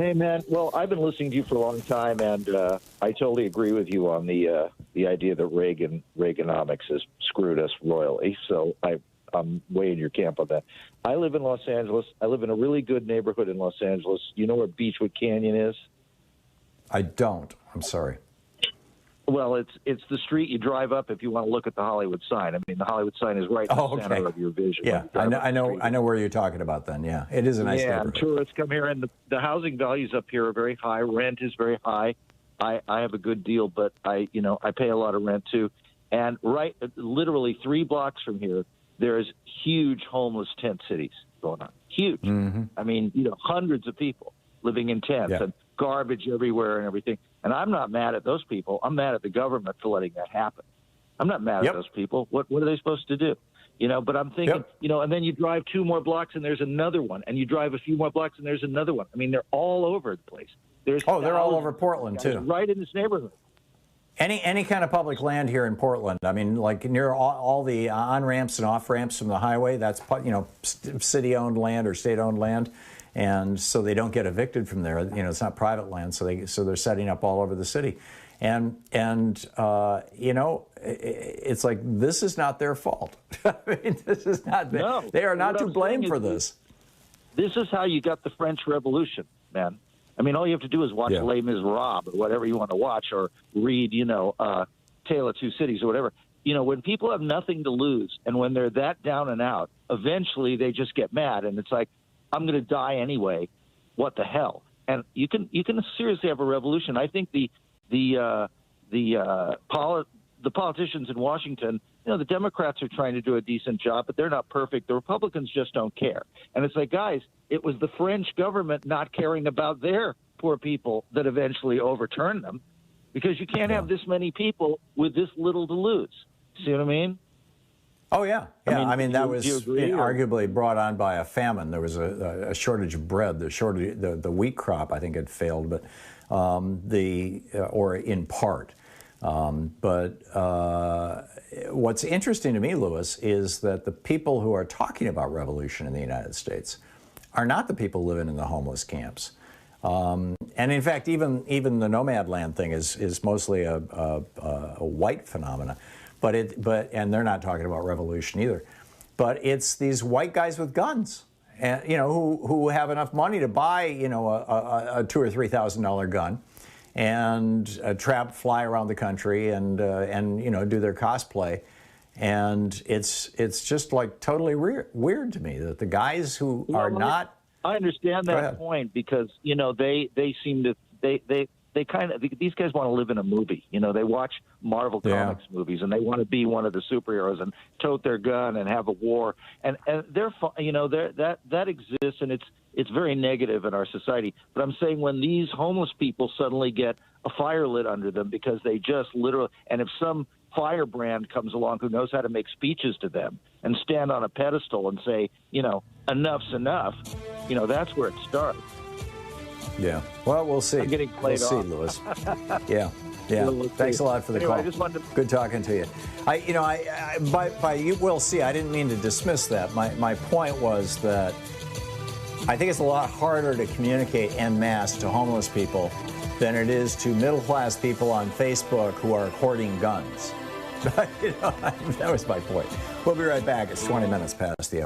Hey, man. Well, I've been listening to you for a long time, and I totally agree with you on the idea that Reaganomics has screwed us royally. So I'm way in your camp on that. I live in Los Angeles. I live in a really good neighborhood in Los Angeles. You know where Beechwood Canyon is? I don't. I'm sorry. Well, it's the street you drive up if you want to look at the Hollywood sign. I mean, the Hollywood sign is right in the center of your vision. Yeah, I know where you're talking about then. Yeah, it is a nice neighborhood. Yeah, tourists come here, and the housing values up here are very high. Rent is very high. I have a good deal, but I pay a lot of rent too. And literally 3 blocks from here, there's huge homeless tent cities going on. Huge. Mm-hmm. I mean, hundreds of people living in tents and garbage everywhere and everything. And I'm not mad at those people. I'm mad at the government for letting that happen. I'm not mad at those people. What are they supposed to do? But I'm thinking, and then you drive 2 more blocks and there's another one. And you drive a few more blocks and there's another one. I mean, they're all over the place. They're all over Portland, too. Right in this neighborhood. Any kind of public land here in Portland, I mean, like near all the on-ramps and off-ramps from the highway, that's, city-owned land or state-owned land. And so they don't get evicted from there. It's not private land, so they're setting up all over the city. And it's like, this is not their fault. I mean, this is not, they are not to blame for this. This is how you got the French Revolution, man. I mean, all you have to do is watch Les Miserables or whatever you want to watch, or read, Tale of Two Cities or whatever. When people have nothing to lose and when they're that down and out, eventually they just get mad, and it's like, I'm going to die anyway. What the hell? And you can seriously have a revolution. I think the politicians in Washington, the Democrats are trying to do a decent job, but they're not perfect. The Republicans just don't care. And it's like, guys, it was the French government not caring about their poor people that eventually overturned them, because you can't have this many people with this little to lose. See what I mean? Oh, yeah. I mean that was arguably brought on by a famine. There was a shortage of bread. The wheat crop, I think, had failed, but or in part. But what's interesting to me, Louis, is that the people who are talking about revolution in the United States are not the people living in the homeless camps. And in fact, even the nomad land thing is mostly a white phenomena. And they're not talking about revolution either. But it's these white guys with guns, and who have enough money to buy a $2,000 or $3,000 gun, and fly around the country and do their cosplay. And it's just like totally weird to me that the guys who are not. I understand that point, because they seem to they kind of, these guys want to live in a movie. They watch Marvel Comics movies, and they want to be one of the superheroes and tote their gun and have a war. And they're, that exists, and it's very negative in our society. But I'm saying, when these homeless people suddenly get a fire lit under them because they just literally, and if some firebrand comes along who knows how to make speeches to them and stand on a pedestal and say, enough's enough, that's where it starts. Yeah. Well, we'll see. I'm getting played off. We'll see, Louis. Yeah. Thanks a lot for the call. I just wanted to... Good talking to you. By you will see, I didn't mean to dismiss that. My point was that I think it's a lot harder to communicate en masse to homeless people than it is to middle-class people on Facebook who are hoarding guns. That was my point. We'll be right back. It's 20 minutes past the hour.